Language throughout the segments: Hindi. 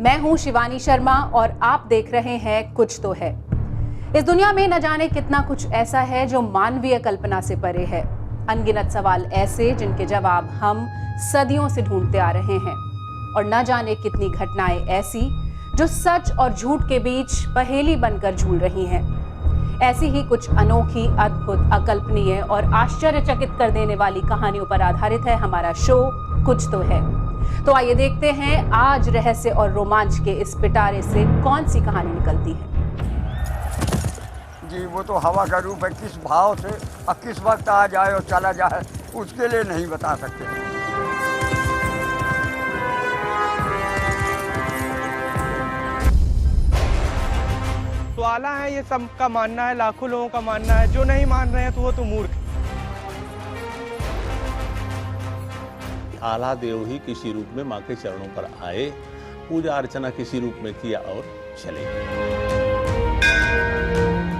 मैं हूं शिवानी शर्मा और आप देख रहे हैं कुछ तो है। इस दुनिया में न जाने कितना कुछ ऐसा है जो मानवीय कल्पना से परे है। अनगिनत सवाल ऐसे जिनके जवाब हम सदियों से ढूंढते आ रहे हैं और न जाने कितनी घटनाएं ऐसी जो सच और झूठ के बीच पहेली बनकर झूल रही हैं। ऐसी ही कुछ अनोखी, अद्भुत, अकल्पनीय और आश्चर्यचकित कर देने वाली कहानियों पर आधारित है हमारा शो कुछ तो है। तो आइए देखते हैं आज रहस्य और रोमांच के इस पिटारे से कौन सी कहानी निकलती है। जी वो तो हवा का रूप है, किस भाव से और किस वक्त आ जाए और चला जाए उसके लिए नहीं बता सकते। तो आला है, ये सबका मानना है, लाखों लोगों का मानना है। जो नहीं मान रहे हैं तो वो तो मूर्ख। आल्हा देव ही किसी रूप में मां के चरणों पर आए, पूजा अर्चना किसी रूप में किया और चले गए।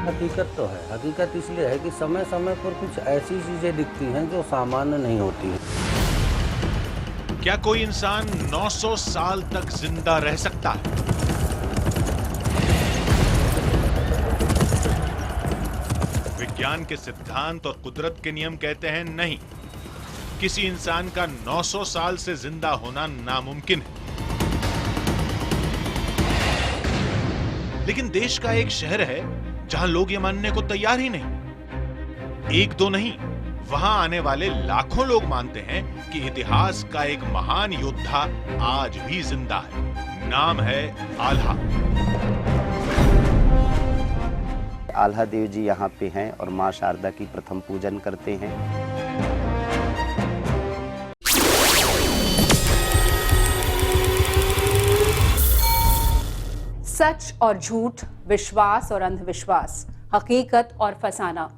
हकीकत तो है। हकीकत इसलिए है कि समय समय पर कुछ ऐसी चीजें दिखती हैं जो सामान्य नहीं होती हैं। क्या कोई इंसान 900 साल तक जिंदा रह सकता है? विज्ञान के सिद्धांत और कुदरत के नियम कहते हैं नहीं, किसी इंसान का 900 साल से जिंदा होना नामुमकिन है। लेकिन देश का एक शहर है जहां लोग ये मानने को तैयार ही नहीं। एक दो नहीं, वहां आने वाले लाखों लोग मानते हैं कि इतिहास का एक महान योद्धा आज भी जिंदा है। नाम है आल्हा। आल्हा देव जी यहाँ पे हैं और माँ शारदा की प्रथम पूजन करते हैं। सच और झूठ, विश्वास और अंधविश्वास, हकीकत और फसाना,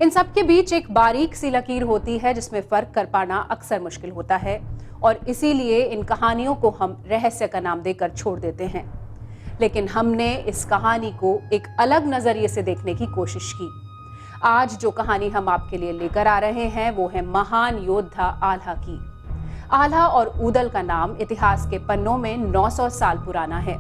इन सब के बीच एक बारीक सी लकीर होती है जिसमें फर्क कर पाना अक्सर मुश्किल होता है और इसीलिए इन कहानियों को हम रहस्य का नाम देकर छोड़ देते हैं। लेकिन हमने इस कहानी को एक अलग नजरिए से देखने की कोशिश की। आज जो कहानी हम आपके लिए लेकर आ रहे हैं वो है महान योद्धा आल्हा की। आल्हा और ऊदल का नाम इतिहास के पन्नों में 900 साल पुराना है,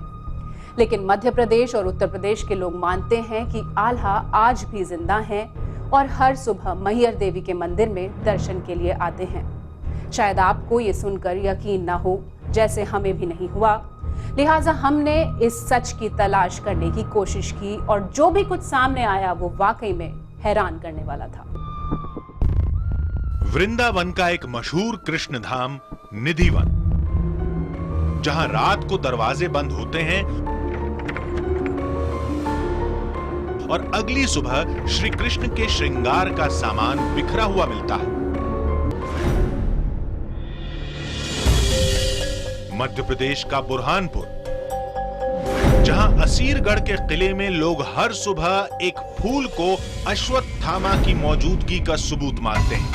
लेकिन मध्य प्रदेश और उत्तर प्रदेश के लोग मानते हैं कि आल्हा आज भी जिंदा हैं और हर सुबह मैहर देवी के मंदिर में दर्शन के लिए आते हैं। शायद आपको ये सुनकर यकीन ना हो, जैसे हमें भी नहीं हुआ, लिहाजा हमने इस सच की तलाश करने की कोशिश की और जो भी कुछ सामने आया वो वाकई में हैरान करने वाला था। वृंदावन का एक मशहूर कृष्ण धाम निधिवन, जहां रात को दरवाजे बंद होते हैं और अगली सुबह श्री कृष्ण के श्रृंगार का सामान बिखरा हुआ मिलता है। मध्य प्रदेश का बुरहानपुर, जहां असीरगढ़ के किले में लोग हर सुबह एक फूल को अश्वत्थामा की मौजूदगी का सबूत मानते हैं।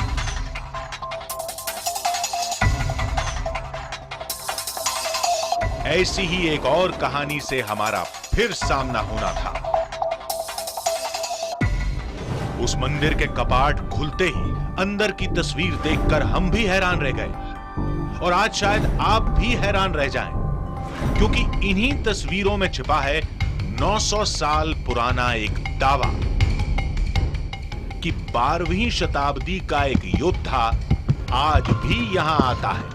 ऐसी ही एक और कहानी से हमारा फिर सामना होना था। उस मंदिर के कपाट खुलते ही अंदर की तस्वीर देखकर हम भी हैरान रह गए और आज शायद आप भी हैरान रह जाएं, क्योंकि इन्हीं तस्वीरों में छिपा है 900 साल पुराना एक दावा कि 12वीं शताब्दी का एक योद्धा आज भी यहां आता है।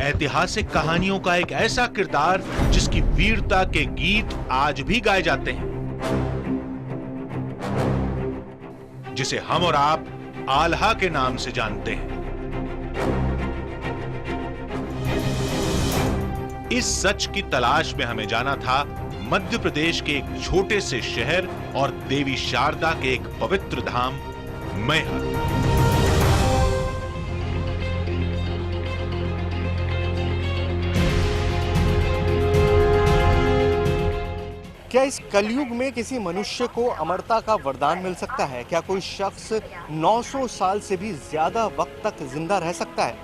ऐतिहासिक कहानियों का एक ऐसा किरदार जिसकी वीरता के गीत आज भी गाए जाते हैं, जिसे हम और आप आल्हा के नाम से जानते हैं। इस सच की तलाश में हमें जाना था मध्य प्रदेश के एक छोटे से शहर और देवी शारदा के एक पवित्र धाम मैहर। क्या इस कलयुग में किसी मनुष्य को अमरता का वरदान मिल सकता है? क्या कोई शख्स 900 साल से भी ज्यादा वक्त तक जिंदा रह सकता है?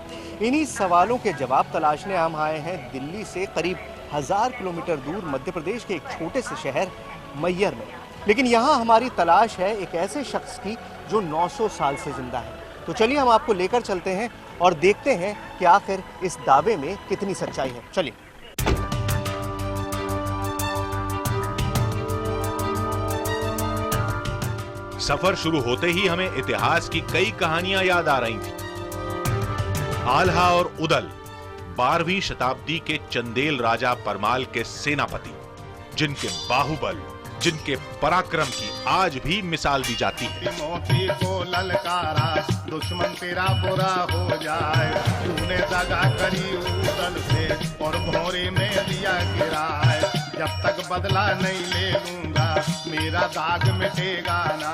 इन्हीं सवालों के जवाब तलाशने हम आए हैं दिल्ली से करीब 1000 किलोमीटर दूर मध्य प्रदेश के एक छोटे से शहर मैहर में। लेकिन यहाँ हमारी तलाश है एक ऐसे शख्स की जो 900 साल से जिंदा है। तो चलिए हम आपको लेकर चलते हैं और देखते हैं कि आखिर इस दावे में कितनी सच्चाई है। चलिए। सफर शुरू होते ही हमें इतिहास की कई कहानियां याद आ रही थी। आल्हा और उदल 12वीं शताब्दी के चंदेल राजा परमाल के सेनापति, जिनके बाहुबल, जिनके पराक्रम की आज भी मिसाल दी जाती है। मोती को ललकारा, दुश्मन तेरा बुरा हो जाए, तूने दगा करी उदल से और भौरे में दिया गिराए, जब तक बदला नहीं ले लूंगा मेरा दाग मिटेगा ना।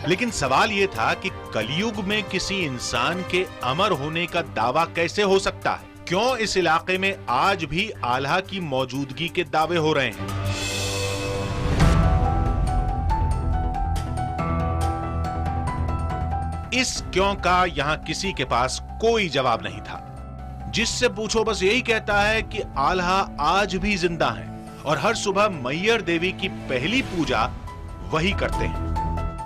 लेकिन सवाल यह था कि कलयुग में किसी इंसान के अमर होने का दावा कैसे हो सकता है? क्यों इस इलाके में आज भी आल्हा की मौजूदगी के दावे हो रहे हैं? इस क्यों का यहां किसी के पास कोई जवाब नहीं था। जिससे पूछो बस यही कहता है कि आल्हा आज भी जिंदा है और हर सुबह मैहर देवी की पहली पूजा वही करते हैं।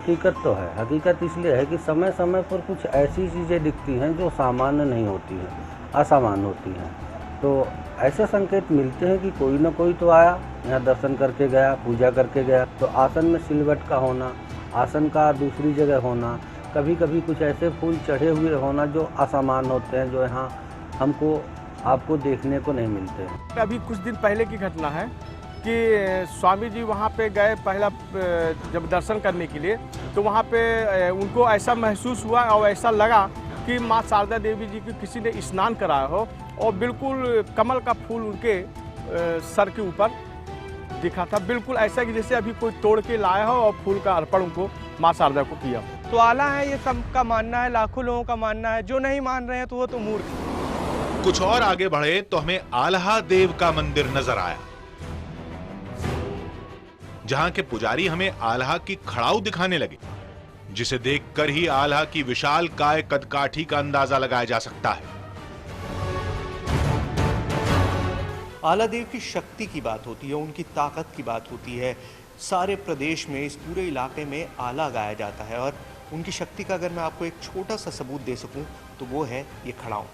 हकीकत तो है। हकीकत इसलिए है कि समय समय पर कुछ ऐसी चीज़ें दिखती हैं जो सामान्य नहीं होती हैं, असामान्य होती हैं। तो ऐसे संकेत मिलते हैं कि कोई ना कोई तो आया, यहाँ दर्शन करके गया, पूजा करके गया। तो आसन में सिलवट का होना, आसन का दूसरी जगह होना, कभी कभी कुछ ऐसे फूल चढ़े हुए होना जो असामान्य होते हैं, जो यहाँ हमको आपको देखने को नहीं मिलते हैं। अभी कुछ दिन पहले की घटना है कि स्वामी जी वहाँ पे गए पहला जब दर्शन करने के लिए, तो वहाँ पे उनको ऐसा महसूस हुआ और ऐसा लगा कि माँ शारदा देवी जी की किसी ने स्नान कराया हो और बिल्कुल कमल का फूल उनके सर के ऊपर दिखा था। बिल्कुल ऐसा कि जैसे अभी कोई तोड़ के लाया हो और फूल का अर्पण उनको माँ शारदा को किया हो। तो आला है, ये सबका मानना है, लाखों लोगों का मानना है। जो नहीं मान रहे हैं तो वो तो मूर्ख। कुछ और आगे बढ़े तो हमें आल्हा देव का मंदिर नजर आया, जहां के पुजारी हमें आल्हा की खड़ाऊ दिखाने लगे, जिसे देखकर ही आल्हा की विशाल काय कदकाठी का अंदाजा लगाया जा सकता है। आल्हा देव की शक्ति की बात होती है, उनकी ताकत की बात होती है। सारे प्रदेश में, इस पूरे इलाके में आला गाया जाता है और उनकी शक्ति का अगर मैं आपको एक छोटा सा सबूत दे सकूं तो वो है ये खड़ाऊ।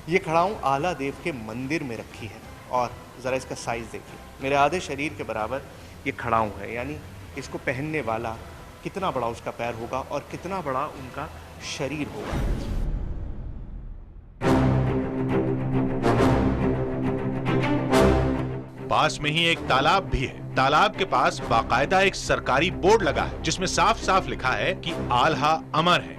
ये खड़ाऊ आल्हा देव के मंदिर में रखी है और ज़रा इसका साइज़ देखिए, मेरे आधे शरीर के बराबर ये खड़ाऊ है। यानी इसको पहनने वाला कितना बड़ा उसका पैर होगा और कितना बड़ा उनका शरीर होगा। पास में ही एक तालाब भी है। तालाब के पास बाकायदा एक सरकारी बोर्ड लगा है जिसमें साफ साफ लिखा है कि आल्हा अमर है।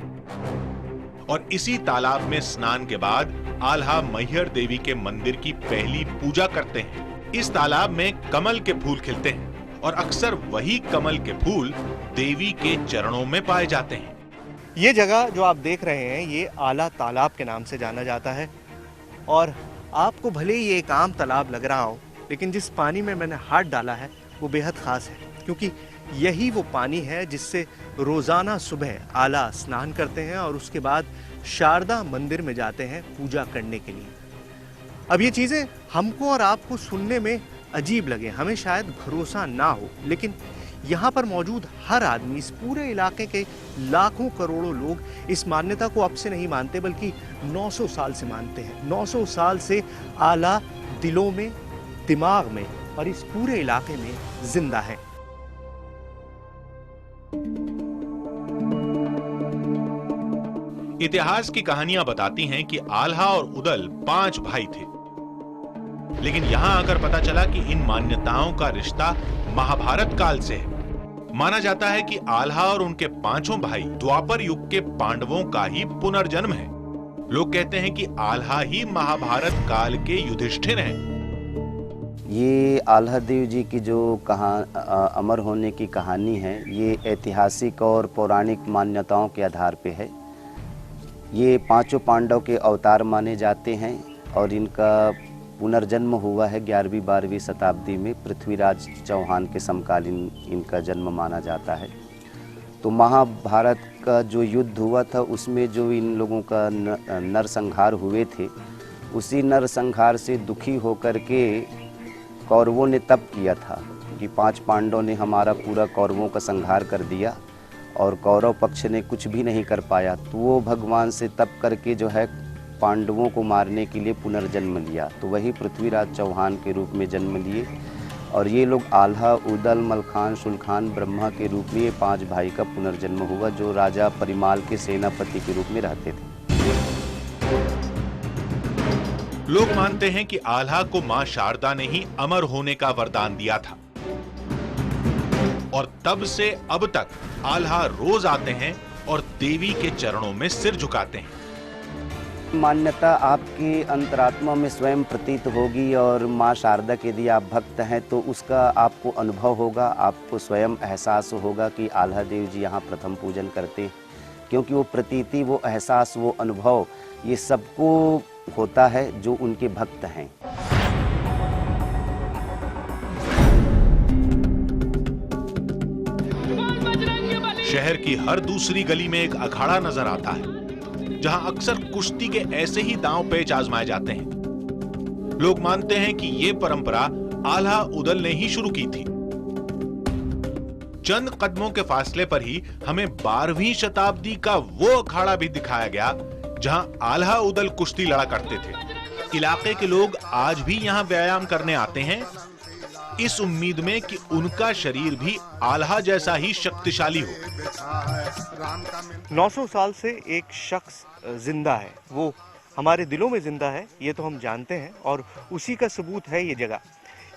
और इसी तालाब में स्नान के बाद आल्हा मैहर देवी के मंदिर की पहली पूजा करते हैं। इस तालाब में कमल के फूल खिलते हैं और अक्सर वही कमल के फूल देवी के चरणों में पाए जाते हैं। ये जगह जो आप देख रहे हैं ये आला तालाब के नाम से जाना जाता है और आपको भले ही ये एक आम तालाब लग रहा हो, लेकिन जिस पानी में मैंने हाथ डाला है वो बेहद ख़ास है, क्योंकि यही वो पानी है जिससे रोज़ाना सुबह आला स्नान करते हैं और उसके बाद शारदा मंदिर में जाते हैं पूजा करने के लिए। अब ये चीज़ें हमको और आपको सुनने में अजीब लगे, हमें शायद भरोसा ना हो, लेकिन यहाँ पर मौजूद हर आदमी, इस पूरे इलाके के लाखों करोड़ों लोग इस मान्यता को अब से नहीं मानते बल्कि 900 साल से मानते हैं। 900 साल से आला दिलों में, दिमाग में और इस पूरे इलाके में जिंदा है। इतिहास की कहानियां बताती हैं कि आल्हा और उदल 5 भाई थे, लेकिन यहां आकर पता चला कि इन मान्यताओं का रिश्ता महाभारत काल से है। माना जाता है कि आल्हा और उनके 5 भाई द्वापर युग के पांडवों का ही पुनर्जन्म है। लोग कहते हैं कि आल्हा ही महाभारत काल के युधिष्ठिर हैं। ये आल्हा देव जी की जो अमर होने की कहानी है, ये ऐतिहासिक और पौराणिक मान्यताओं के आधार पे है। ये 5 पांडव के अवतार माने जाते हैं और इनका पुनर्जन्म हुआ है 11वीं-12वीं शताब्दी में। पृथ्वीराज चौहान के समकालीन इनका जन्म माना जाता है। तो महाभारत का जो युद्ध हुआ था उसमें जो इन लोगों का नरसंहार हुए थे, उसी नरसंहार से दुखी होकर के कौरवों ने तप किया था कि 5 पांडवों ने हमारा पूरा कौरवों का संहार कर दिया और कौरव पक्ष ने कुछ भी नहीं कर पाया, तो वो भगवान से तप करके जो है पांडवों को मारने के लिए पुनर्जन्म लिया। तो वही पृथ्वीराज चौहान के रूप में जन्म लिए और ये लोग आल्हा, उदल, मलखान, शुल्खान, ब्रह्मा के रूप में ये 5 भाई का पुनर्जन्म हुआ, जो राजा परिमाल के सेनापति के रूप में रहते थे। लोग मानते हैं कि आल्हा को मां शारदा ने ही अमर होने का वरदान दिया था और तब से अब तक आल्हा रोज आते हैं और देवी के चरणों में सिर झुकाते हैं। मान्यता आपकी अंतरात्मा में स्वयं प्रतीत होगी और माँ शारदा के यदि आप भक्त हैं तो उसका आपको अनुभव होगा, आपको स्वयं एहसास होगा कि आल्हा देव जी यहाँ प्रथम पूजन करते हैं, क्योंकि वो प्रतीति, वो एहसास, वो अनुभव ये सबको होता है जो उनके भक्त हैं। शहर की हर दूसरी गली में एक अखाड़ा नजर आता है जहां अक्सर कुश्ती के ऐसे ही दांव पेच आजमाए जाते हैं। लोग मानते हैं कि ये परंपरा आल्हा उदल ने ही शुरू की थी। चंद कदमों के फासले पर ही हमें 12वीं शताब्दी का वो अखाड़ा भी दिखाया गया जहां आल्हा उदल कुश्ती लड़ा करते थे। इलाके के लोग आज भी यहां व्यायाम करने आते हैं, इस उम्मीद में कि उनका शरीर भी आल्हा जैसा ही शक्तिशाली हो। 900 साल से एक शख्स जिंदा है, वो हमारे दिलों में जिंदा है, ये तो हम जानते हैं, और उसी का सबूत है ये जगह।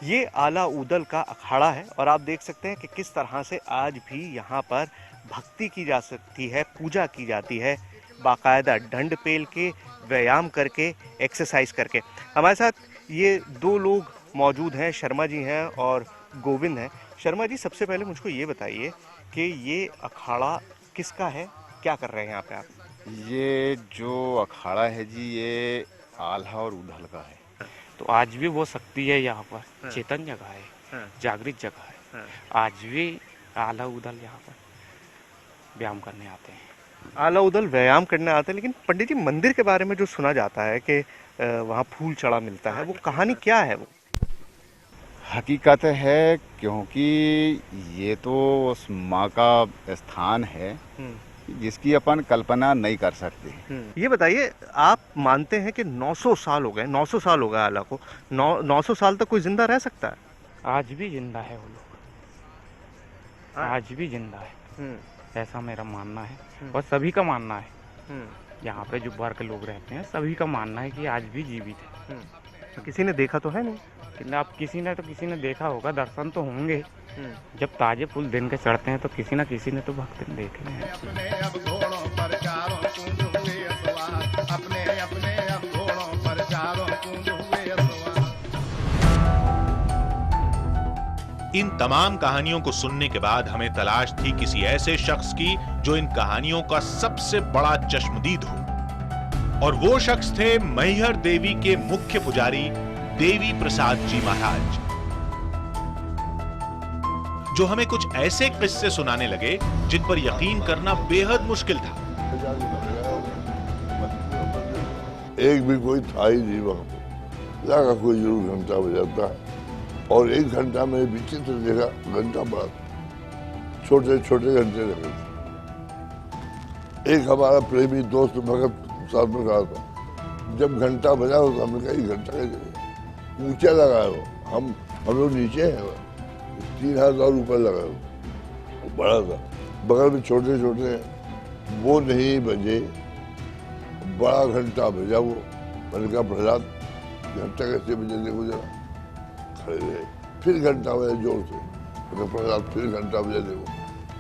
ये आला उदल का अखाड़ा है और आप देख सकते हैं कि किस तरह से आज भी यहाँ पर भक्ति की जा सकती है, पूजा की जाती है, बाकायदा डंड पेल के, व्यायाम करके, एक्सरसाइज करके। हमारे साथ ये 2 लोग मौजूद हैं, शर्मा जी हैं और गोविंद हैं। शर्मा जी, सबसे पहले मुझको ये बताइए कि ये अखाड़ा किसका है, क्या कर रहे हैं यहाँ पे आप? ये जो अखाड़ा है जी, ये आल्हा और उदल का है। तो आज भी वो शक्ति है यहाँ पर, चेतन जगह है, जागृत जगह है। आज भी आल्हा उदल यहाँ पर व्यायाम करने आते हैं। आला उदल व्यायाम करने आते हैं, लेकिन पंडित जी मंदिर के बारे में जो सुना जाता है कि वहाँ फूल चढ़ा मिलता है, वो कहानी क्या है? वो हकीकत है, क्योंकि ये तो उस माँ का स्थान है जिसकी अपन कल्पना नहीं कर सकते। ये बताइए, आप मानते हैं कि 900 साल हो गए, 900 साल हो गए आला को, 900 साल तक कोई जिंदा रह सकता है? आज भी जिंदा है वो लोग, आज भी जिंदा है, ऐसा मेरा मानना है और सभी का मानना है। यहाँ पे जो बाहर के लोग रहते हैं सभी का मानना है कि आज भी जीवित है। तो किसी ने देखा तो है नहीं? अब किसी ने देखा होगा, दर्शन तो होंगे। जब ताजे फूल दिन के चढ़ते हैं तो किसी न किसी ने तो भक्त ने देखे हैं। इन तमाम कहानियों को सुनने के बाद हमें तलाश थी किसी ऐसे शख्स की जो इन कहानियों का सबसे बड़ा चश्मदीद हो, और वो शख्स थे मैहर देवी के मुख्य पुजारी देवी प्रसाद जी महाराज, जो हमें कुछ ऐसे किस्से सुनाने लगे जिन पर यकीन करना बेहद मुश्किल था। एक भी कोई था ही नहीं वहां पर, लगा कोई जरूर घंटा बजाता है, और 1 घंटा में विचित्र देखा, घंटा बड़ा छोटे छोटे घंटे लगे थे। एक हमारा प्रेमी दोस्त भगत साथ में कहा था, जब घंटा बजा तो हमने कहा ये घंटा कैसे ऊंचा लगा है, हम लोग नीचे हैं, 3000 ऊपर लगा है, बड़ा था। बगल में छोटे छोटे वो नहीं बजे, बड़ा घंटा बजा वो। मैंने कहा प्रहलाद घंटा कैसे बजे, देखो जरा। खड़े रहे, फिर घंटा बजा जोर से। प्रहलाद फिर घंटा बजा, देखो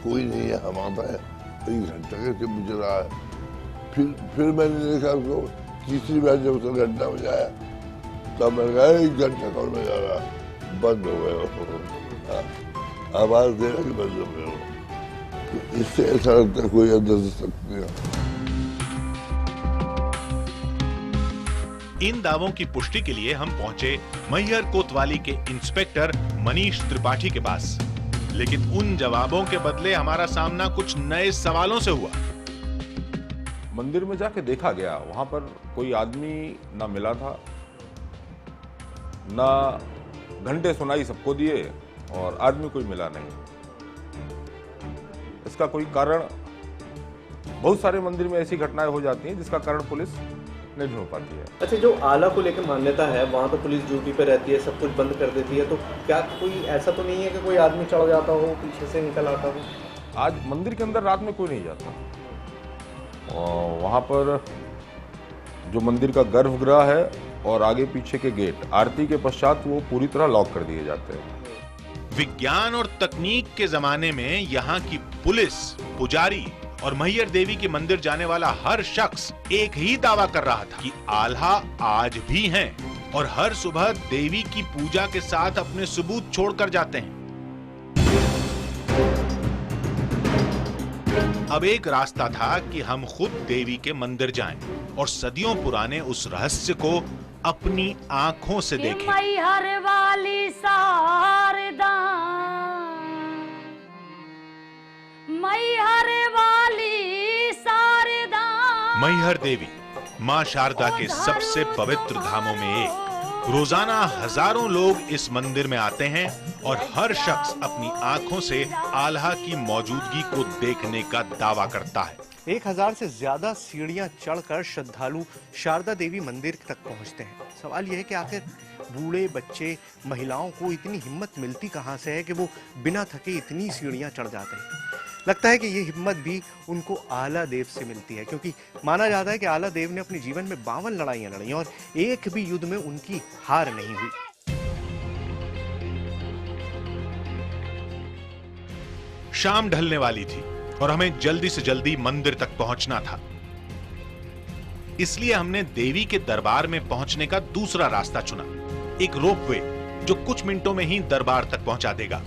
कोई नहीं है, हम आता है, ये घंटा कैसे बज रहा है। फिर मैंने देखा उसको, तीसरी बार जब उसने घंटा बजाया तब मैंने कहा 1 घंटा कौन बजा रहा है, बंद हो गए, आवाज दे रहा कि बंद हो गए। इससे ऐसा लगता है कोई अंदर से शक्ति है। इन दावों की पुष्टि के लिए हम पहुंचे मैहर कोतवाली के इंस्पेक्टर मनीष त्रिपाठी के पास, लेकिन उन जवाबों के बदले हमारा सामना कुछ नए सवालों से हुआ। मंदिर में जाके देखा गया, वहां पर कोई आदमी ना मिला था, ना घंटे सुनाई सबको दिए, और आदमी कोई मिला नहीं। इसका कोई कारण, बहुत सारे मंदिर में ऐसी घटनाएं हो जाती हैं जिसका कारण पुलिस नहीं ढूंढ पाती है। अच्छा, जो आला को लेकर मान्यता है वहाँ तो पुलिस ड्यूटी पे रहती है, सब कुछ बंद कर देती है, तो क्या कोई ऐसा तो नहीं है कि कोई आदमी चढ़ जाता हो, पीछे से निकल आता हो? आज मंदिर के अंदर रात में कोई नहीं जाता। और वहाँ पर जो मंदिर का गर्भगृह है और आगे पीछे के गेट आरती के पश्चात वो पूरी तरह लॉक कर दिए जाते हैं। विज्ञान और तकनीक के जमाने में यहाँ की पुलिस, पुजारी और मैहर देवी के मंदिर जाने वाला हर शख्स एक ही दावा कर रहा था कि आल्हा आज भी हैं और हर सुबह देवी की पूजा के साथ अपने सबूत छोड़कर जाते हैं। अब एक रास्ता था कि हम खुद देवी के मंदिर जाएं और सदियों पुराने उस रहस्य को अपनी आंखों से देखें। मैहर वाली शारदा, मैहर वाली शारदा। मैहर देवी मां शारदा के सबसे पवित्र धामों में एक। रोजाना हजारों लोग इस मंदिर में आते हैं और हर शख्स अपनी आंखों से आल्हा की मौजूदगी को देखने का दावा करता है। 1000 से ज्यादा सीढ़ियां चढ़कर श्रद्धालु शारदा देवी मंदिर तक पहुंचते हैं। सवाल यह है कि आखिर बूढ़े, बच्चे, महिलाओं को इतनी हिम्मत मिलती कहां से है कि वो बिना थके इतनी सीढ़ियां चढ़ जाते हैं? लगता है कि ये हिम्मत भी उनको आला देव से मिलती है, क्योंकि माना जाता है कि आला देव ने अपने जीवन में 52 लड़ाइयां लड़ी और एक भी युद्ध में उनकी हार नहीं हुई। शाम ढलने वाली थी और हमें जल्दी से जल्दी मंदिर तक पहुंचना था। इसलिए हमने देवी के दरबार में पहुंचने का दूसरा रास्ता चुना, एक रोपवे जो कुछ मिनटों में ही दरबार तक पहुंचा देगा।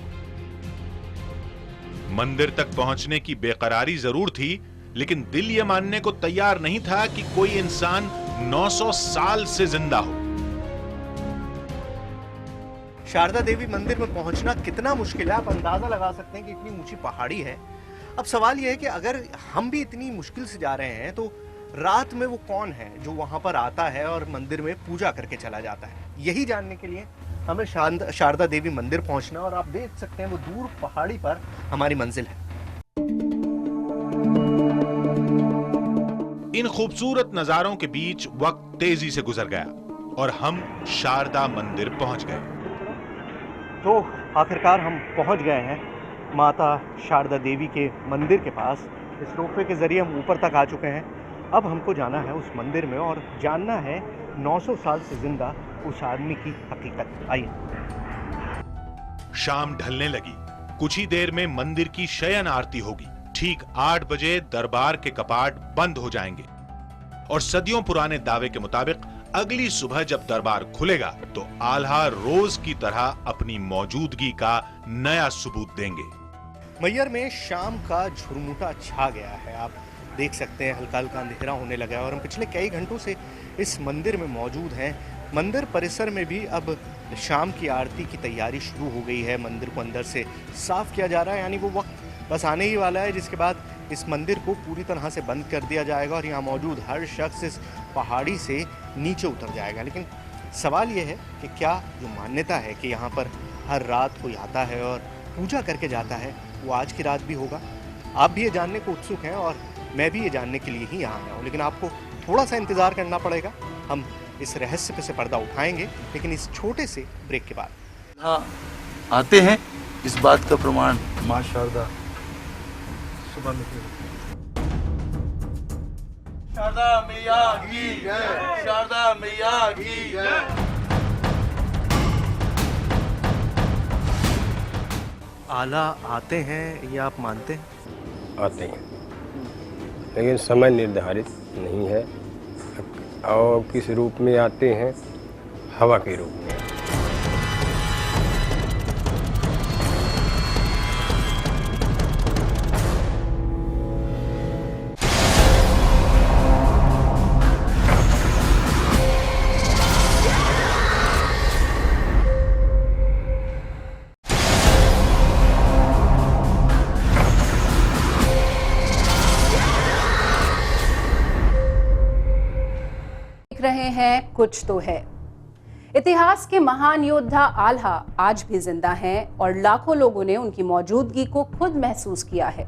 मंदिर तक पहुंचने की बेकरारी जरूर थी, लेकिन दिल यह मानने को तैयार नहीं था कि कोई इंसान 900 साल से जिंदा हो। शारदा देवी मंदिर में पहुंचना कितना मुश्किल है, आप अंदाजा लगा सकते हैं कि इतनी ऊंची पहाड़ी है। अब सवाल यह है कि अगर हम भी इतनी मुश्किल से जा रहे हैं तो रात में वो कौन है जो वहां पर आता है और मंदिर में पूजा करके चला जाता है? यही जानने के लिए हमें शारदा देवी मंदिर पहुंचना, और आप देख सकते हैं वो दूर पहाड़ी पर हमारी मंजिल है। इन खूबसूरत नजारों के बीच वक्त तेजी से गुजर गया और हम शारदा मंदिर पहुंच गए। तो आखिरकार हम पहुंच गए हैं माता शारदा देवी के मंदिर के पास। इस रोपवे के जरिए हम ऊपर तक आ चुके हैं। अब हमको जाना है उस मंदिर में और जानना है 900 साल से जिंदा उस आदमी की हकीकत। आइए। शाम ढलने लगी। कुछ ही देर में मंदिर की शयन आरती होगी। ठीक 8 बजे दरबार के कपाट बंद हो जाएंगे और सदियों पुराने दावे के मुताबिक अगली सुबह जब दरबार खुलेगा तो आल्हा रोज की तरह अपनी मौजूदगी का नया सबूत देंगे। मैहर में शाम का झुरमुटा छा गया है। आप देख सकते हैं हल्का हल्का अंधेरा होने लगा है और हम पिछले कई घंटों से इस मंदिर में मौजूद हैं। मंदिर परिसर में भी अब शाम की आरती की तैयारी शुरू हो गई है। मंदिर को अंदर से साफ किया जा रहा है, यानी वो वक्त बस आने ही वाला है जिसके बाद इस मंदिर को पूरी तरह से बंद कर दिया जाएगा और यहाँ मौजूद हर शख्स इस पहाड़ी से नीचे उतर जाएगा। लेकिन सवाल ये है कि क्या जो मान्यता है कि यहाँ पर हर रात कोई आता है और पूजा करके जाता है, वो आज की रात भी होगा? आप भी ये जानने को उत्सुक हैं और मैं भी ये जानने के लिए ही यहाँ आया हूँ, लेकिन आपको थोड़ा सा इंतज़ार करना पड़ेगा। हम इस रहस्य पे से पर्दा उठाएंगे, लेकिन इस छोटे से ब्रेक के बाद। हाँ, आते हैं, इस बात का प्रमाण माँ शारदा सुबह में शारदा मैया की जय, शारदा मैया की जय। आला आते हैं या आप मानते हैं? आते हैं, लेकिन समय निर्धारित नहीं है और किस रूप में आते हैं? हवा के रूप में। रहे हैं कुछ तो है। इतिहास के महान योद्धा आल्हा आज भी जिंदा हैं और लाखों लोगों ने उनकी मौजूदगी को खुद महसूस किया है।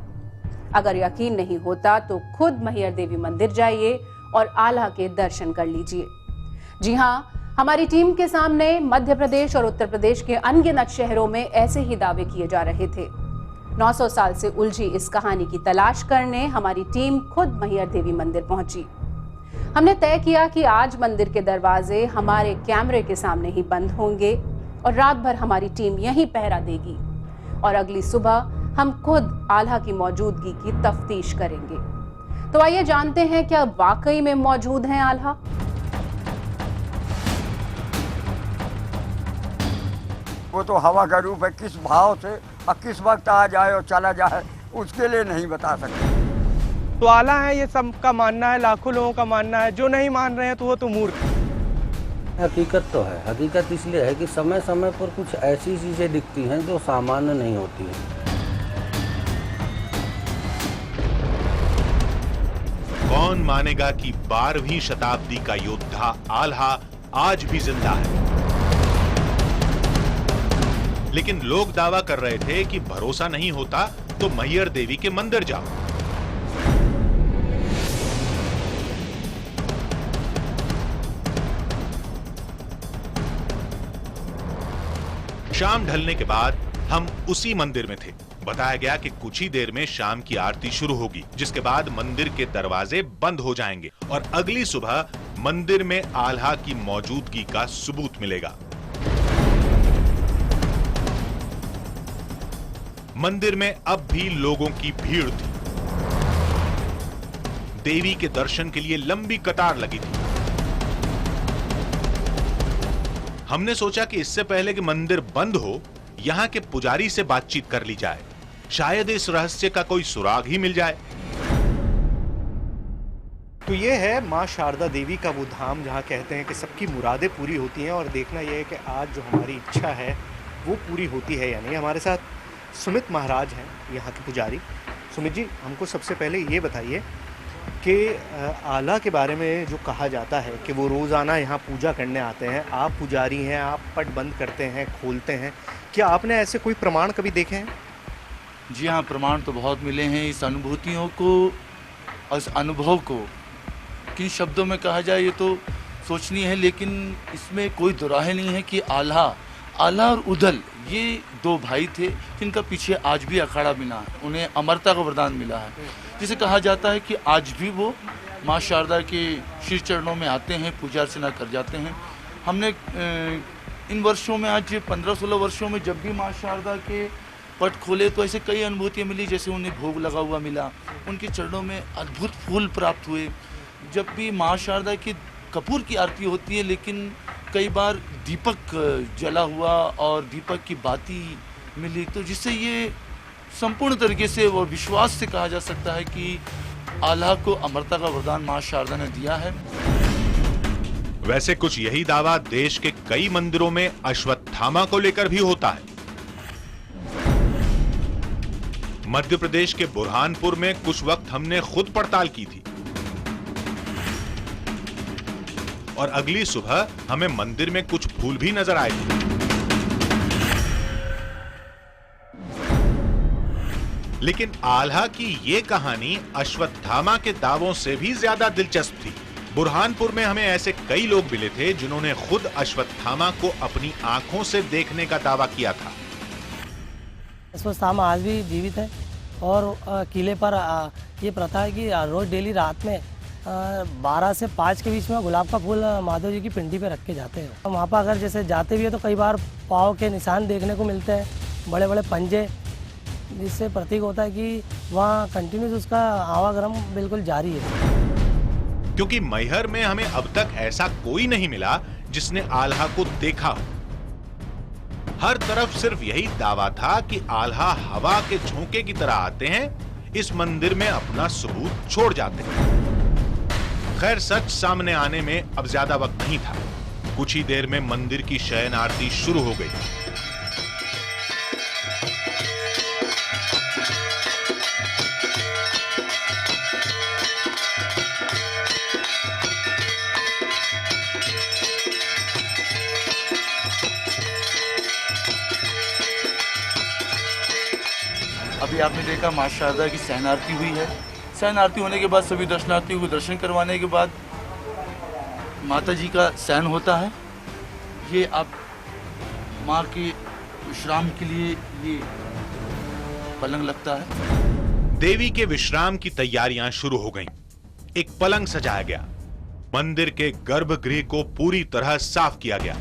अगर यकीन नहीं होता तो खुद मैहर देवी मंदिर जाइए और आल्हा के दर्शन कर लीजिए। जी हाँ, हमारी टीम के सामने मध्य प्रदेश और उत्तर प्रदेश के अनगिनत शहरों में ऐसे ही दावे किए जा रहे थे। 900 साल से उलझी इस कहानी की तलाश करने हमारी टीम खुद मैहर देवी मंदिर पहुंची। हमने तय किया कि आज मंदिर के दरवाजे हमारे कैमरे के सामने ही बंद होंगे और रात भर हमारी टीम यहीं पहरा देगी और अगली सुबह हम खुद आल्हा की मौजूदगी की तफ्तीश करेंगे। तो आइए जानते हैं क्या वाकई में मौजूद हैं आल्हा। वो तो हवा का रूप है, किस भाव से और किस वक्त आ जाए और चला जाए उसके लिए नहीं बता सकते। तो आला है, ये सब का मानना है, लाखों लोगों का मानना है। जो नहीं मान रहे हैं तो वो तो मूर्ख। हकीकत तो है। हकीकत इसलिए है कि समय समय पर कुछ ऐसी चीज़ें दिखती हैं जो सामान्य नहीं होती हैं। कौन मानेगा कि 12वीं शताब्दी का योद्धा आल्हा आज भी जिंदा है। लेकिन लोग दावा कर रहे थे कि भरोसा नहीं होता तो मैहर देवी के मंदिर जाओ। शाम ढलने के बाद हम उसी मंदिर में थे। बताया गया कि कुछ ही देर में शाम की आरती शुरू होगी, जिसके बाद मंदिर के दरवाजे बंद हो जाएंगे और अगली सुबह मंदिर में आल्हा की मौजूदगी का सबूत मिलेगा। मंदिर में अब भी लोगों की भीड़ थी। देवी के दर्शन के लिए लंबी कतार लगी थी। हमने सोचा कि इससे पहले कि मंदिर बंद हो, यहां के पुजारी से बातचीत कर ली जाए। शायद इस रहस्य का कोई सुराग ही मिल जाए। तो ये है माँ शारदा देवी का वो धाम जहाँ कहते हैं कि सबकी मुरादें पूरी होती हैं और देखना यह है कि आज जो हमारी इच्छा है वो पूरी होती है या नहीं। हमारे साथ सुमित महाराज हैं, यहाँ के पुजारी। सुमित जी, हमको सबसे पहले ये बताइए कि आल्हा के बारे में जो कहा जाता है कि वो रोज़ाना यहाँ पूजा करने आते हैं, आप पुजारी हैं, आप पट बंद करते हैं, खोलते हैं, क्या आपने ऐसे कोई प्रमाण कभी देखे हैं? जी हाँ, प्रमाण तो बहुत मिले हैं। इस अनुभूतियों को और इस अनुभव को किन शब्दों में कहा जाए ये तो सोचनी है, लेकिन इसमें कोई दुराहे नहीं है कि आल्हा और उदल ये दो भाई थे जिनका पीछे आज भी अखाड़ा मिला है। उन्हें अमरता का वरदान मिला है, जिसे कहा जाता है कि आज भी वो माँ शारदा के श्री चरणों में आते हैं, पूजा अर्चना कर जाते हैं। हमने इन वर्षों में, आज 15-16 वर्षों में जब भी माँ शारदा के पट खोले तो ऐसे कई अनुभूतियाँ मिली। जैसे उन्हें भोग लगा हुआ मिला, उनके चरणों में अद्भुत फूल प्राप्त हुए। जब भी माँ शारदा की कपूर की आरती होती है, लेकिन कई बार दीपक जला हुआ और दीपक की बाती मिली, तो जिससे ये संपूर्ण तरीके से और विश्वास से कहा जा सकता है कि आल्हा को अमरता का वरदान माँ शारदा ने दिया है। वैसे कुछ यही दावा देश के कई मंदिरों में अश्वत्थामा को लेकर भी होता है। मध्य प्रदेश के बुरहानपुर में कुछ वक्त हमने खुद पड़ताल की थी और अगली सुबह हमें मंदिर में कुछ फूल भी नजर आए थे। लेकिन आल्हा की ये कहानी अश्वत्थामा के दावों से भी ज्यादा दिलचस्प थी। बुरहानपुर में हमें ऐसे कई लोग मिले थे जिन्होंने खुद अश्वत्थामा को अपनी आंखों से देखने का दावा किया था। अश्वत्थामा आज भी जीवित है और किले पर ये प्रथा है कि रोज डेली रात में 12 से 5 के बीच में गुलाब का फूल माधव जी की पिंडी पे रख के जाते हैं। वहाँ पर अगर जैसे जाते भी है तो कई बार पाँव के निशान देखने को मिलते हैं, बड़े बड़े पंजे, जिससे प्रतीक होता है कि वहाँ कंटिन्यूस उसका आवागमन बिल्कुल जारी है। क्योंकि मैहर में हमें अब तक ऐसा कोई नहीं मिला जिसने आल्हा को देखा हो। हर तरफ सिर्फ यही दावा था कि आल्हा हवा के झोंके की तरह आते हैं, इस मंदिर में अपना सबूत छोड़ जाते हैं। खैर, सच सामने आने में अब ज्यादा वक्त नहीं था। कुछ ही देर में मंदिर की शयन आरती शुरू हो गई। अभी आपने देखा माँ शारदा की सहन आरती हुई है। सहन आरती होने के बाद सभी दर्शनार्थियों को दर्शन करवाने के बाद माता जी का सहन होता है। ये अब माँ के विश्राम के लिए ये पलंग लगता है। देवी के विश्राम की तैयारियां शुरू हो गईं। एक पलंग सजाया गया। मंदिर के गर्भगृह को पूरी तरह साफ किया गया।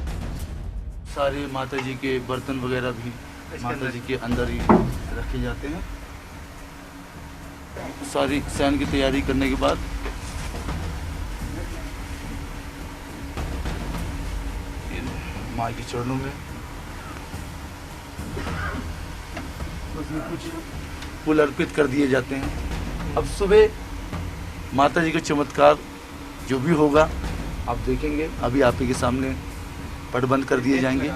सारे माता जी के बर्तन वगैरह भी माता जी के अंदर ही रखे जाते हैं। सारी सहन की तैयारी करने के बाद माँ के चरणों में कुछ फूल अर्पित कर दिए जाते हैं। अब सुबह माता जी का चमत्कार जो भी होगा आप देखेंगे। अभी आप ही के सामने पट बंद कर दिए जाएंगे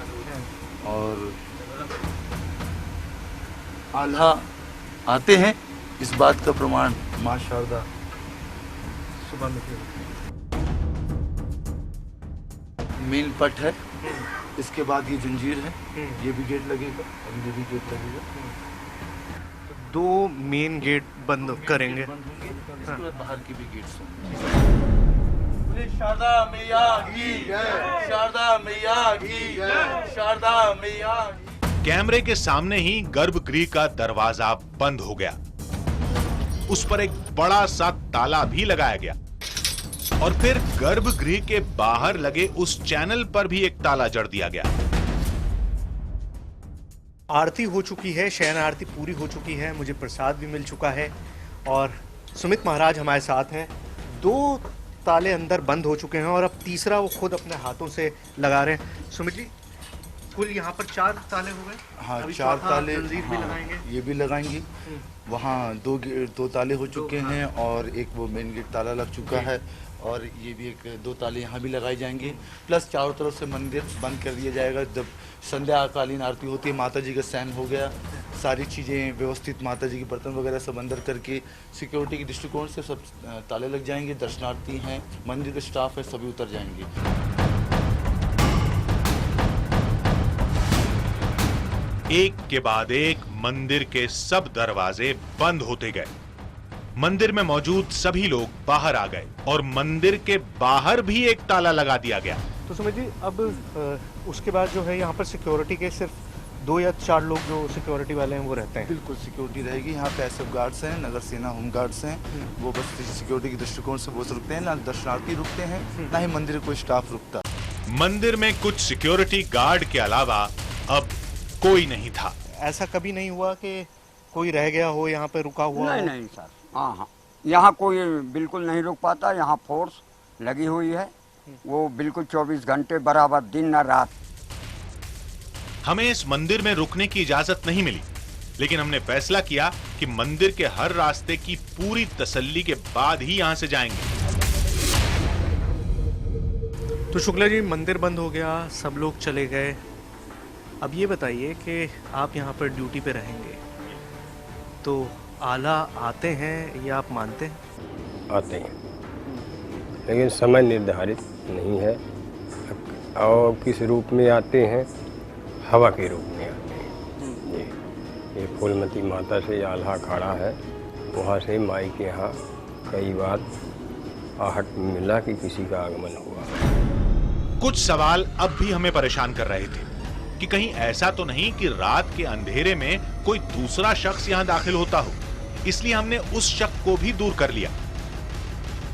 और आल्हा आते हैं। इस बात का प्रमाण माँ शारदा सुबह में मेन पट है। इसके बाद ये जंजीर है, ये भी गेट लगेगा और ये भी गेट लगेगा। दो मेन गेट बंद करेंगे। इसके बाद बाहर की भी गेट्स होंगे। शारदा मैया की जय, शारदा मैया की जय, शारदा मैया। कैमरे के सामने ही गर्भगृह का दरवाजा बंद हो गया। उस पर एक बड़ा सा ताला भी लगाया गया और फिर गर्भगृह के बाहर लगे उस चैनल पर भी एक ताला जड़ दिया गया। आरती हो चुकी है, शयन आरती पूरी हो चुकी है, मुझे प्रसाद भी मिल चुका है और सुमित महाराज हमारे साथ हैं। 2 ताले अंदर बंद हो चुके हैं और अब तीसरा वो खुद अपने हाथों से लगा रहे हैं। सुमित जी, कुल यहाँ पर 4 ताले हो गए। हाँ, अभी 4 ताले जंजीर भी लगाएंगे। ये भी लगाएंगे। वहाँ 2 ताले हो चुके हैं और एक वो मेन गेट ताला लग चुका है और ये भी 2 ताले यहाँ भी लगाए जाएंगे। प्लस चारों तरफ से मंदिर बंद कर दिया जाएगा। जब संध्याकालीन आरती होती है, माता जी का सहन हो गया, सारी चीज़ें व्यवस्थित, माता जी के बर्तन वगैरह सब अंदर करके सिक्योरिटी के दृष्टिकोण से सब ताले लग जाएंगे। दर्शनार्थी हैं, मंदिर का स्टाफ है, सभी उतर जाएंगे। एक के बाद एक मंदिर के सब दरवाजे बंद होते गए। मंदिर में मौजूद सभी लोग बाहर आ गए और मंदिर के बाहर भी एक ताला लगा दिया गया। तो सुमित जी, अब उसके बाद जो है यहाँ पर सिक्योरिटी के सिर्फ 2 या 4 लोग जो सिक्योरिटी वाले हैं वो रहते हैं। बिल्कुल सिक्योरिटी रहेगी। यहाँ पे एसएफ गार्ड्स हैं, नगर सेना होम गार्ड्स हैं। वो बस सिक्योरिटी के दृष्टिकोण से वो रुकते हैं, ना दर्शनार्थी रुकते हैं, ना ही मंदिर कोई स्टाफ रुकता। मंदिर में कुछ सिक्योरिटी गार्ड के अलावा अब कोई नहीं था। ऐसा कभी नहीं हुआ कि कोई रह गया हो यहाँ पे रुका हुआ? नहीं सर, हाँ, यहाँ कोई बिल्कुल नहीं रुक पाता। यहाँ फोर्स लगी हुई है, वो बिल्कुल 24 घंटे बराबर, दिन न रात। हमें इस मंदिर में रुकने की इजाजत नहीं मिली, लेकिन हमने फैसला किया कि मंदिर के हर रास्ते की पूरी तसल्ली के बाद ही यहाँ से जाएंगे। तो शुक्ला जी, मंदिर बंद हो गया, सब लोग चले गए। अब ये बताइए कि आप यहाँ पर ड्यूटी पे रहेंगे तो आला आते हैं या आप मानते हैं? आते हैं, लेकिन समय निर्धारित नहीं है और किस रूप में आते हैं, हवा के रूप में आते हैं। ये फूलमती माता से आल्हा खड़ा है, वहाँ से माई के यहाँ कई बार आहट मिला कि किसी का आगमन हुआ। कुछ सवाल अब भी हमें परेशान कर रहे थे कि कहीं ऐसा तो नहीं कि रात के अंधेरे में कोई दूसरा शख्स यहाँ दाखिल होता हो। इसलिए हमने उस शक को भी दूर कर लिया।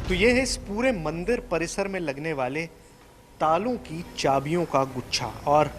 तो ये है इस पूरे मंदिर परिसर में लगने वाले तालों की चाबियों का गुच्छा, और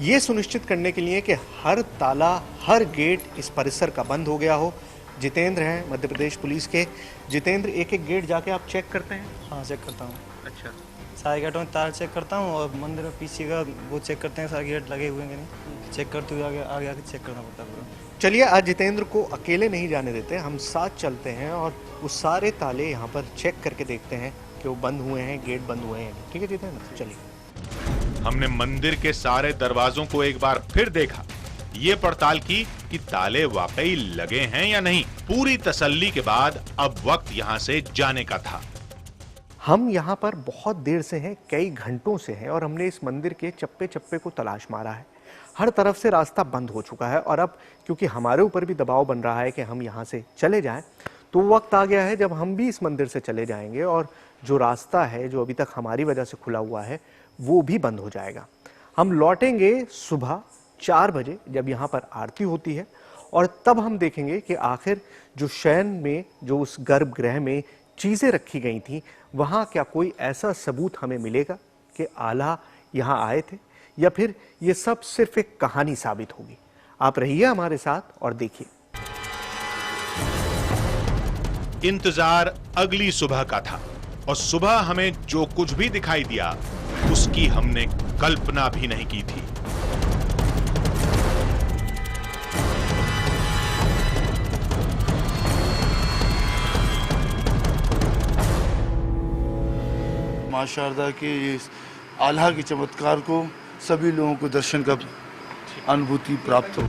ये सुनिश्चित करने के लिए कि हर ताला, हर गेट इस परिसर का बंद हो गया हो। जितेंद्र हैं मध्य प्रदेश पुलिस के। जितेंद्र, एक एक गेट जाके आप चेक करते हैं? हाँ, चेक करता हूँ। अच्छा, सारे गेटों में तार चेक करता हूँ और मंदिर में पीछे का वो चेक करते हैं, सारे गेट लगे हुए हैं कि नहीं, चेक करते हुए आगे आगे चेक करना पड़ता है पूरा। चलिए, आज जितेंद्र को अकेले नहीं जाने देते, हम साथ चलते हैं और वो सारे ताले यहाँ पर चेक करके देखते हैं कि वो बंद हुए हैं, गेट बंद हुए हैं। ठीक है जितेंद्र, चलिए। हमने मंदिर के सारे दरवाजों को एक बार फिर देखा, ये पड़ताल की कि ताले वाकई लगे हैं या नहीं। पूरी तसल्ली के बाद अब वक्त यहाँ से जाने का था। हम यहाँ पर बहुत देर से हैं, कई घंटों से हैं और हमने इस मंदिर के चप्पे चप्पे को तलाश मारा है, हर तरफ से रास्ता बंद हो चुका है और अब क्योंकि हमारे ऊपर भी दबाव बन रहा है कि हम यहाँ से चले जाएं, तो वक्त आ गया है जब हम भी इस मंदिर से चले जाएंगे और जो रास्ता है जो अभी तक हमारी वजह से खुला हुआ है वो भी बंद हो जाएगा। हम लौटेंगे सुबह 4 बजे जब यहाँ पर आरती होती है और तब हम देखेंगे कि आखिर जो शयन में, जो उस गर्भगृह में चीज़ें रखी गई थी, वहाँ क्या कोई ऐसा सबूत हमें मिलेगा कि आल्हा यहाँ आए थे या फिर ये सब सिर्फ एक कहानी साबित होगी। आप रहिए हमारे साथ और देखिए। इंतजार अगली सुबह का था और सुबह हमें जो कुछ भी दिखाई दिया उसकी हमने कल्पना भी नहीं की थी। मां शारदा के इस आल्हा के चमत्कार को सभी लोगों को दर्शन का अनुभूति प्राप्त हो।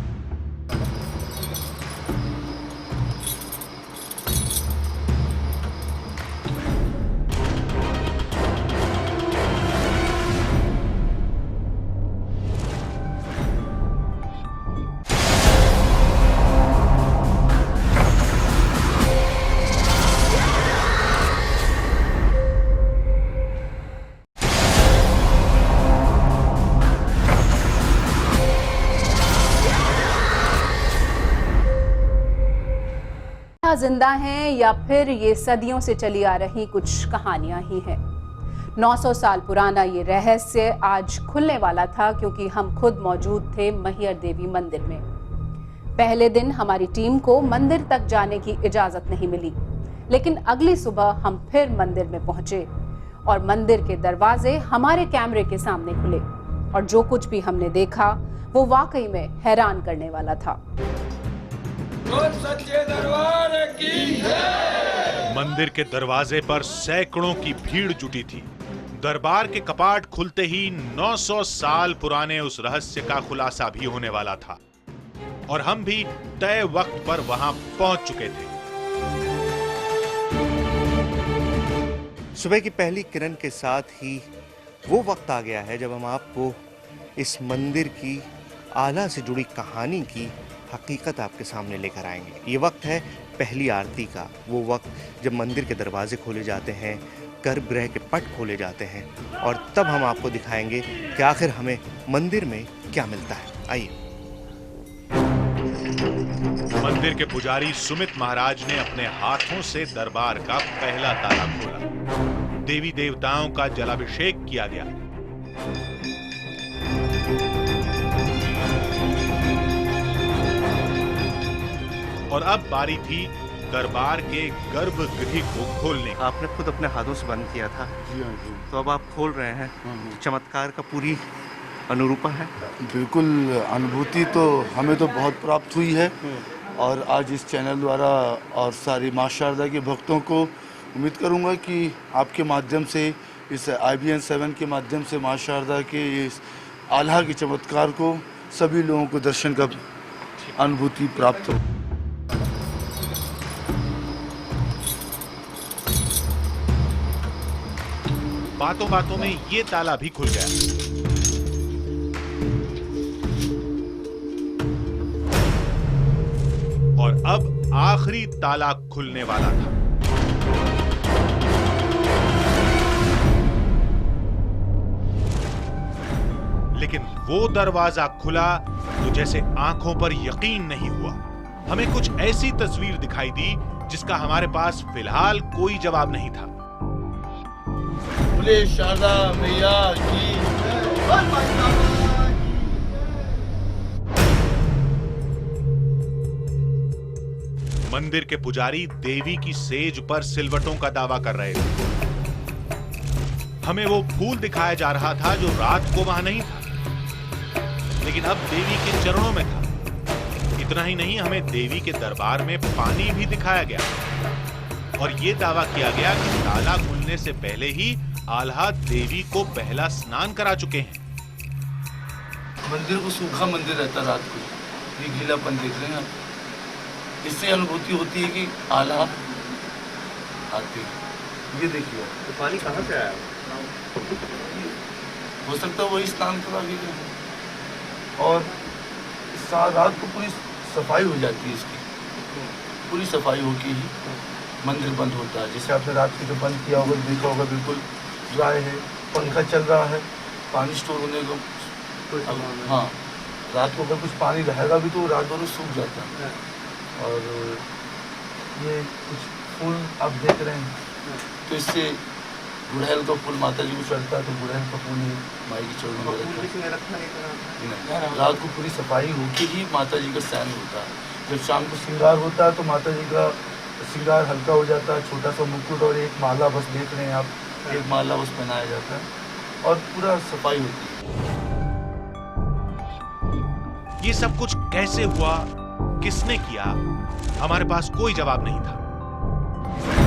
जिंदा हैं या फिर ये सदियों से चली आ रही कुछ कहानियां ही हैं। 900 साल पुराना ये रहस्य आज खुलने वाला था क्योंकि हम खुद मौजूद थे मैहर देवी मंदिर में। पहले दिन हमारी टीम को मंदिर तक जाने की इजाजत नहीं मिली, लेकिन अगली सुबह हम फिर मंदिर में पहुंचे और मंदिर के दरवाजे हमारे कैमरे के सामने खुले और जो कुछ भी हमने देखा वो वाकई में हैरान करने वाला था। सच्चे दरबार की जय। मंदिर के दरवाजे पर सैकड़ों की भीड़ जुटी थी। दरबार के कपाट खुलते ही 900 साल पुराने उस रहस्य का खुलासा भी होने वाला था और हम भी तय वक्त पर वहां पहुंच चुके थे। सुबह की पहली किरण के साथ ही वो वक्त आ गया है जब हम आपको इस मंदिर की आल्हा से जुड़ी कहानी की हकीकत आपके सामने लेकर आएंगे। ये वक्त है पहली आरती का, वो वक्त जब मंदिर के दरवाजे खोले जाते हैं, गर्भगृह के पट खोले जाते हैं और तब हम आपको दिखाएंगे कि आखिर हमें मंदिर में क्या मिलता है। आइए। मंदिर के पुजारी सुमित महाराज ने अपने हाथों से दरबार का पहला ताला खोला। देवी देवताओं का जलाभिषेक किया गया। और अब बारी थी दरबार के गर्भगृह को खोलने। आपने खुद अपने हाथों से बंद किया था, तो अब आप खोल रहे हैं। चमत्कार का पूरी अनुरूपा है। बिल्कुल, अनुभूति तो हमें तो बहुत प्राप्त हुई है और आज इस चैनल द्वारा और सारी मां शारदा के भक्तों को उम्मीद करूंगा कि आपके माध्यम से, इस IBN 7 के माध्यम से मां शारदा के इस आल्हा के चमत्कार को सभी लोगों को दर्शन का अनुभूति प्राप्त हो। बातों बातों में ये ताला भी खुल गया। और अब आखिरी ताला खुलने वाला था। लेकिन वो दरवाजा खुला तो जैसे आंखों पर यकीन नहीं हुआ। हमें कुछ ऐसी तस्वीर दिखाई दी जिसका हमारे पास फिलहाल कोई जवाब नहीं था। बोले शारदा मैया की मंदिर के पुजारी देवी की सेज पर सिलवटों का दावा कर रहे थे। हमें वो फूल दिखाया जा रहा था जो रात को वहां नहीं था, लेकिन अब देवी के चरणों में था। इतना ही नहीं, हमें देवी के दरबार में पानी भी दिखाया गया और ये दावा किया गया कि ताला खुलने से पहले ही आल्हा देवी को पहला स्नान करा चुके हैं। मंदिर को सूखा मंदिर रहता रात को, ये गीलापन देख रहे हैं आप। इससे अनुभूति होती है कि आल्हा आते हैं। ये देखिए, तो पानी कहाँ से आया? हो सकता है वही स्नान करा गया। और रात को पूरी सफाई हो जाती है इसकी, पूरी सफाई होके ही मंदिर बंद होता है। जैसे आपने रात को जो बंद किया होगा देखा होगा बिल्कुल ड्राई है, पंखा चल रहा है, पानी स्टोर होने को। हाँ, रात को अगर कुछ पानी रहेगा भी तो रात भर सूख जाता है। और ये कुछ फूल आप देख रहे हैं, तो इससे गुड़हल का फूल माता जी को चढ़ता है, तो गुड़हल का फूल माई की चरणों में रखा नहीं। रात को पूरी सफाई होके ही माता जी का शयन होता है। जब शाम को श्रृंगार होता है तो माता जी का श्रृंगार हल्का हो जाता है, छोटा सा मुकुट और एक माला बस देख रहे हैं आप, एक माला बस पहनाया जाता है और पूरा सफाई होती है। ये सब कुछ कैसे हुआ, किसने किया, हमारे पास कोई जवाब नहीं था,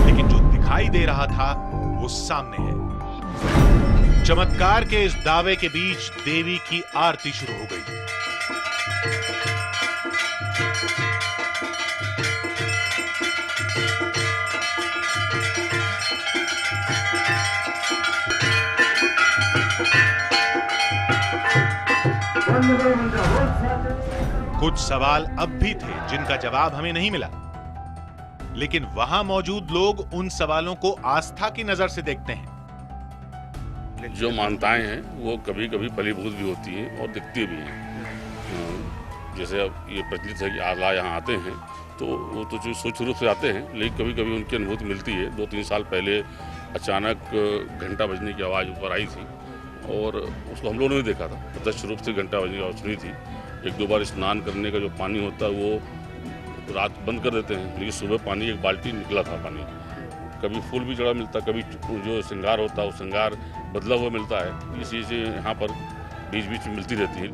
लेकिन जो दिखाई दे रहा था वो सामने है। चमत्कार के इस दावे के बीच देवी की आरती शुरू हो गई। कुछ सवाल अब भी थे जिनका जवाब हमें नहीं मिला, लेकिन वहां मौजूद लोग उन सवालों को आस्था की नजर से देखते हैं। जो मान्यताएं हैं वो कभी कभी फलीभूत भी होती हैं और दिखती भी हैं। जैसे अब ये प्रचलित है कि आला यहाँ आते हैं तो वो तो जो सूक्ष्म रूप से आते हैं, लेकिन कभी कभी उनकी अनुभूति मिलती है। 2-3 साल पहले अचानक घंटा बजने की आवाज़ ऊपर आई थी और उसको हम लोगों ने देखा था, प्रत्यक्ष रूप से घंटा बजने की आवाज़ सुनी थी। 1-2 बार स्नान करने का जो पानी होता है वो रात बंद कर देते हैं, लेकिन सुबह पानी 1 बाल्टी निकला था पानी। कभी फूल भी जड़ा मिलता, कभी जो श्रृंगार होता है वो श्रृंगार बदला हुआ मिलता है। ये चीज़ें यहाँ पर बीच बीच में मिलती रहती है।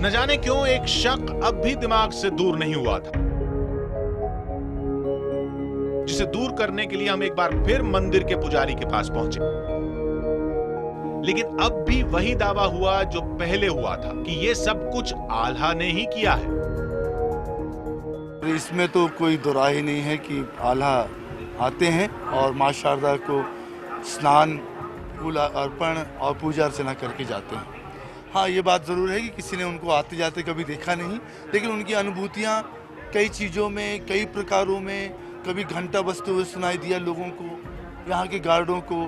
न जाने क्यों एक शक अब भी दिमाग से दूर नहीं हुआ था, जिसे दूर करने के लिए हम एक बार फिर मंदिर के पुजारी के पास पहुंचे। लेकिन अब भी वही दावा हुआ जो पहले हुआ था कि ये सब कुछ आल्हा ने ही किया है। इसमें तो कोई दोराही नहीं है कि आल्हा आते हैं और मां शारदा को स्नान, फूल अर्पण और पूजा अर्चना करके जाते हैं। हाँ, ये बात ज़रूर है कि किसी ने उनको आते जाते कभी देखा नहीं, लेकिन उनकी अनुभूतियाँ कई चीज़ों में, कई प्रकारों में, कभी घंटा बजते हुए सुनाई दिया लोगों को, यहाँ के गार्डों को,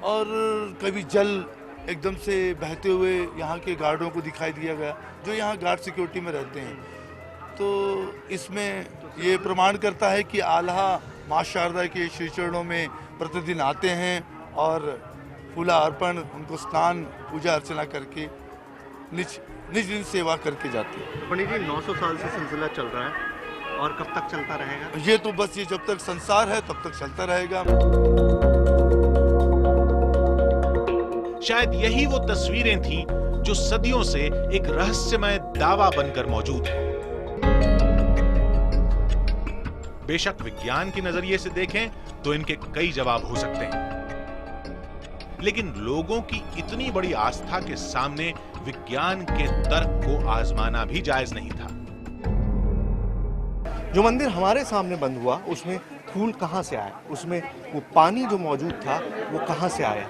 और कभी जल एकदम से बहते हुए यहाँ के गार्डों को दिखाई दिया गया जो यहाँ गार्ड सिक्योरिटी में रहते हैं। तो इसमें ये प्रमाण करता है कि आल्हा माँ शारदा के श्री चरणों में प्रतिदिन आते हैं और फूला अर्पण, उनको स्नान, पूजा अर्चना करके निज दिन सेवा करके जाते हैं। पंडित जी, 900 साल से सिलसिला चल रहा है और कब तक चलता रहेगा? ये तो बस ये जब तक संसार है तब तक चलता रहेगा। शायद यही वो तस्वीरें थीं जो सदियों से एक रहस्यमय दावा बनकर मौजूद है। बेशक विज्ञान के नजरिए से देखें तो इनके कई जवाब हो सकते हैं, लेकिन लोगों की इतनी बड़ी आस्था के सामने विज्ञान के तर्क को आजमाना भी जायज नहीं था। जो मंदिर हमारे सामने बंद हुआ उसमें फूल कहाँ से आया, उसमें वो पानी जो मौजूद था वो कहाँ से आया?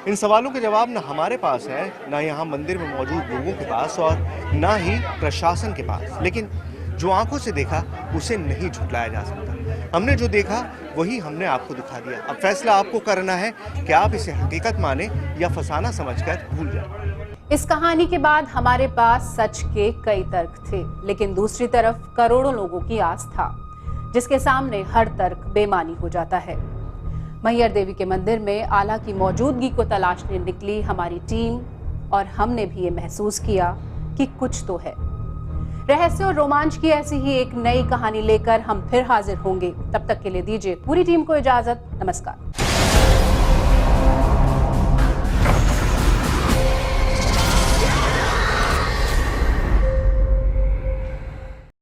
इन सवालों के जवाब न हमारे पास है, ना यहाँ मंदिर में मौजूद लोगों के पास और ना ही प्रशासन के पास। लेकिन जो आंखों से देखा उसे नहीं झुटलाया जा सकता। हमने जो देखा वही हमने आपको दिखा दिया। अब फैसला आपको करना है कि आप इसे हकीकत माने या फसाना समझकर भूल जाए। इस कहानी के बाद हमारे पास सच के कई तर्क थे, लेकिन दूसरी तरफ करोड़ों लोगों की आस्था, जिसके सामने हर तर्क बेमानी हो जाता है। मैहर देवी के मंदिर में आला की मौजूदगी को तलाशने निकली हमारी टीम और हमने भी ये महसूस किया कि कुछ तो है। रहस्य और रोमांच की ऐसी ही एक नई कहानी लेकर हम फिर हाजिर होंगे। तब तक के लिए दीजिए पूरी टीम को इजाजत। नमस्कार।